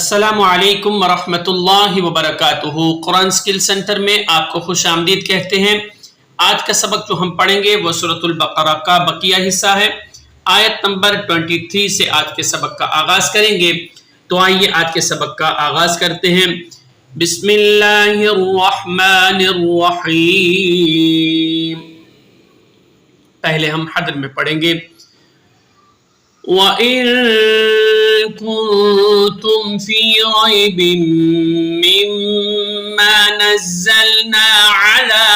السلام علیکم ورحمۃ اللہ وبرکاتہ۔ قرآن سکل سینٹر میں آپ کو خوش آمدید کہتے ہیں۔ آج کا سبق جو ہم پڑھیں گے وہ سورۃ البقرہ کا بقیہ حصہ ہے۔ آیت نمبر 23 سے آج کے سبق کا آغاز کریں گے۔ تو آئیے آج کے سبق کا آغاز کرتے ہیں۔ بسم اللہ الرحمن الرحیم۔ پہلے ہم حدر میں پڑھیں گے۔ وَإِن كُنتُمْ فِي رَيْبٍ مِّمَّا نَزَّلْنَا عَلَى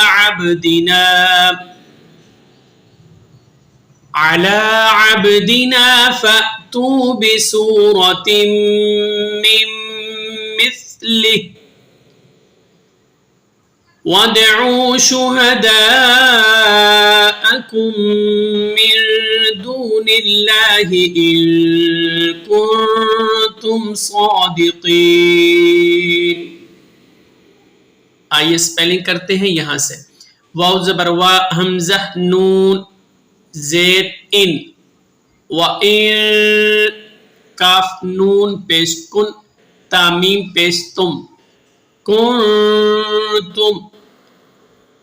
عَبْدِنَا فَأْتُوا بِسُورَةٍ مِّن مِّثْلِهِ وَادْعُوا شُهَدَاءَكُم مِّن دُونِ اللَّهِ إِن كُنتُمْ صَادِقِينَ۔ آئیے سپیلنگ کرتے ہیں یہاں سے۔ واو زبر وا، حمزہ نون زیر ان، وَإِن کاف نون پیش کن، تامیم پیش تم، کنتم،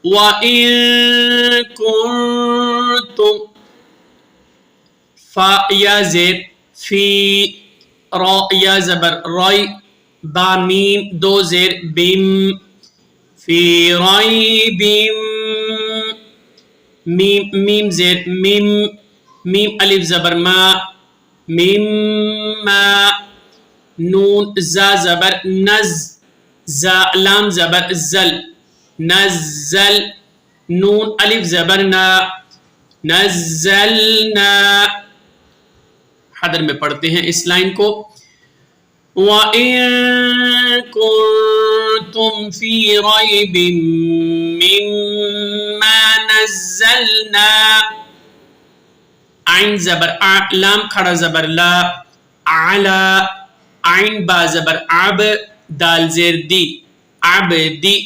وَإِن كُنتم، فا یا زیر فی، را یا زبر رائی، با میم دو زیر بیم، فی ریب، میم میم زیر میم، میم الف زبر ما، میم ما، نون زا زبر نز، زا لام زبر زل، نزل، نون الف زبر نا، نزلنا۔ حدر میں پڑھتے ہیں اس لائن کو۔ وَإِن كُنتُمْ فِي رَيْبٍ مِّمَّا نَزَّلْنَا، عین زبر آ، لام کھڑا زبر لا، علا، عین با زبر عب، دال زیر دی، عبدی،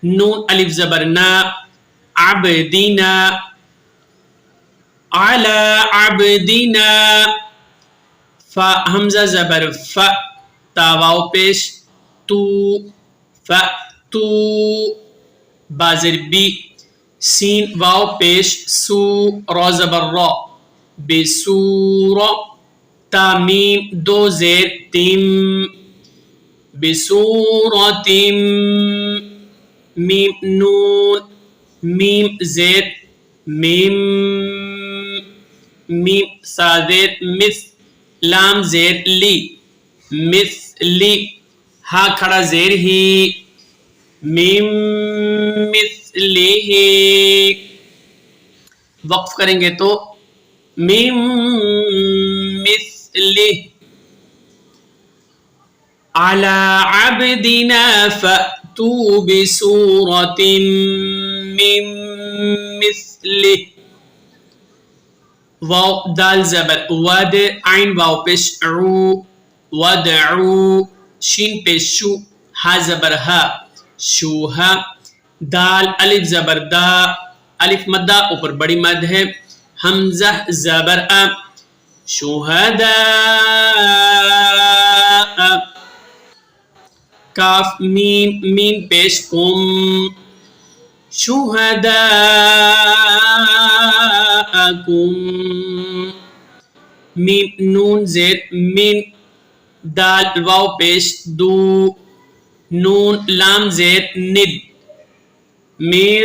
نون الف زبر نا، عبدینا، علی عبدینا، فا حمزہ زبر ف، تا واو پیش تو، ف تو، با زیر بی، سین واو پیش سو، را زبر را، بسور، تا میم دو زیر تم، بسورۃ، میم نون، میم زیر میم، میم سا زیر مس، لام زیر لی، مثلی، ہا کھڑا زیر ہی، میم مثلہ، وقف کریں گے تو میم مثلہ، علی عبدنا فأتوا بسورة من مثلہ، واو دال زبر ود، عین واو پیش عو، ودعو، شین پیش شو، ہا زبر ہا، شوہا، دال الف زبر دا، الف مدہ اوپر بڑی مد ہے، حمزہ زبر ا، شہداء، کاف میم میم پیش کم، شہداءکم، میم نون زیر من، دال واو پیش دو، نون لام زیر ند، من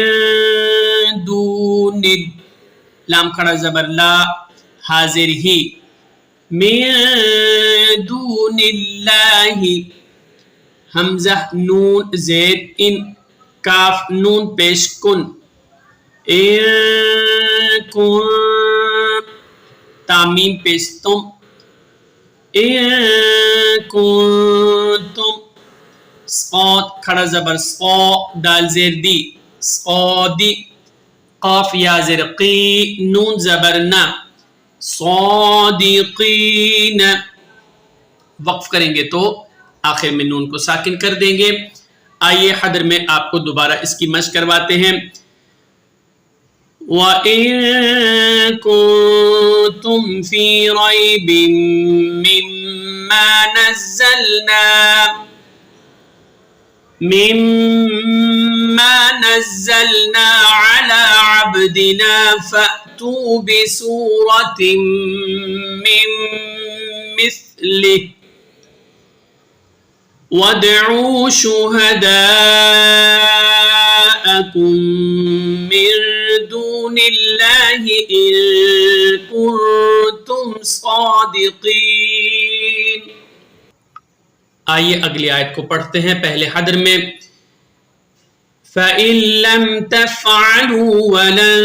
دون، لام کھڑا زبر لا، حاضر ہی، من دون اللہ، حمزہ نون زیر ان، کاف نون پیش کن، ان کن، تامیم پیش تم، ان کنتم، صاد کھڑا زبر صا، دال زیر دی، صادی، قاف یا زیر قی، نون زبر نا، صادقین۔ وقف کریں گے تو آخر میں نون کو ساکن کر دیں گے۔ آئیے حدر میں آپ کو دوبارہ اس کی مشق کرواتے ہیں۔ وَإِن كُنتُمْ فِي رَيْبٍ مِّمَّا نزلنا على عبدنا فأتوا بسورة من مثله وادعوا شهداءكم من دون الله إن كنتم صادقين. آئیے اگلی آیت کو پڑھتے ہیں پہلے حدر میں. فَإِن لَّمْ تَفْعَلُوا وَلَن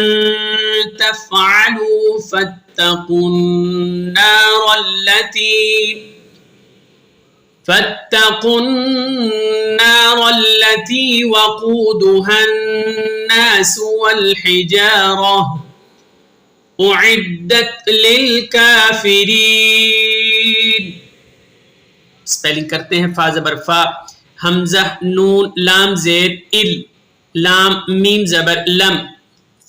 تَفْعَلُوا فَاتَّقُوا النَّارَ الَّتِي وَقُودُهَا النَّاسُ وَالْحِجَارَةُ أُعِدَّتْ لِلْكَافِرِينَ. سپیلنگ کرتے ہیں. فا زبر فا، حمزہ نون لام زیر ال، لام میم زبر لم،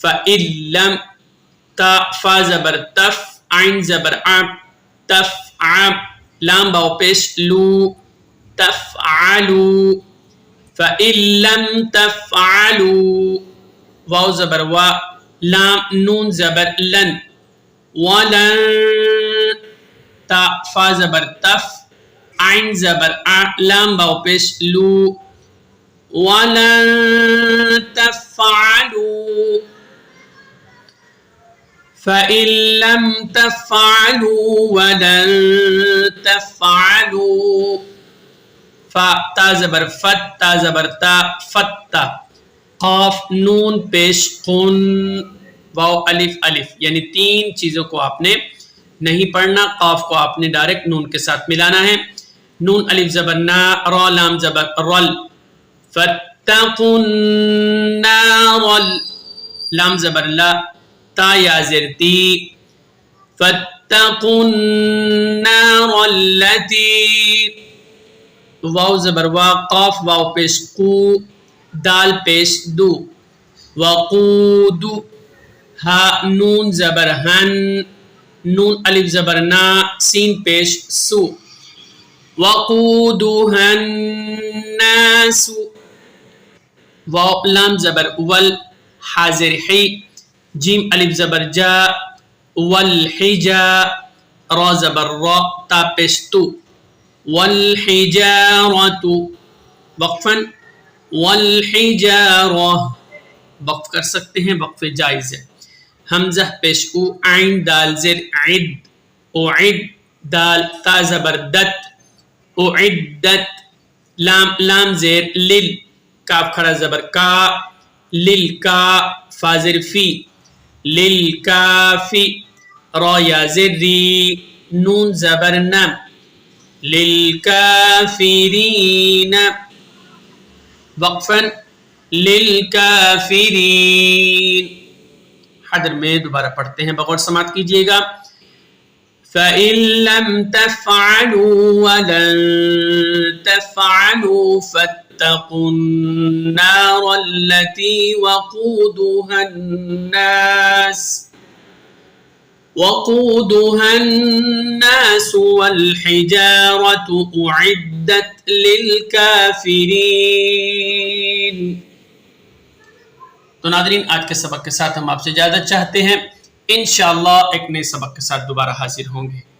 فَإِلَّمْ. تا فا زبر تف، عین زبر عب، تف عب، لام باو پیش لو، تفعلوا. فَإِلَّمْ تَفْعَلُوا، واو زبر وا، لام نون زبر لن، ولن. تا فا زبر تف، عین زبر ع، لام باو پیش لو، ولن تفعلوا. فَإِن لَّمْ تَفْعَلُوا وَلَن تَفْعَلُوا. فا تا زبر فت، تا زبر تا، فتا. قاف نون پیش قن، واو الف الف، یعنی تین چیزوں کو آپ نے نہیں پڑھنا. قاف کو آپ نے ڈائریکٹ نون کے ساتھ ملانا ہے. نون الف زبر نا، را لام زبر رل. فَاتَّقُوا النَّارَ، لام زبر لا، تا یا زر تی. فَاتَّقُوا النَّارَ الَّتِي، واو زبر وا، قاف واو پیش قو، دال پیش دو. وقود، ہا نون زبر ہن، نون الف زبر نا، سین پیش سو. وقودها الناس، واو لام زبر ول، حاضر حی، جیم الف زبر جا، والحجا، را زبر را، تا پیش تو. والحجارة، وقفاً والحجارة، وقف کر سکتے ہیں، وقف جائز ہے. حمزہ پیش او، عین دال زر عد، اعد، دال تا زبر دت، اعدت. لام زیر لل، کاف کھڑا زبر کا، لل کا، فا زر فی، لل کافی. را یا زر ری، نون زبر نم، للکافرین. وقفاً للکافرین. حدر میں دوبارہ پڑھتے ہیں، بغور سماعت کیجئے گا. فَإِن لَّمْ تَفْعَلُوا وَلَن تَفْعَلُوا فَاتَّقُوا النَّارَ الَّتِي وَقُودُهَا النَّاسُ وَالْحِجَارَةُ أُعِدَّتْ لِلْكَافِرِينَ. تو ناظرین، آج کے سبق کے ساتھ ہم آپ سے اجازت چاہتے ہیں. انشاءاللہ ایک نئے سبق کے ساتھ دوبارہ حاضر ہوں گے.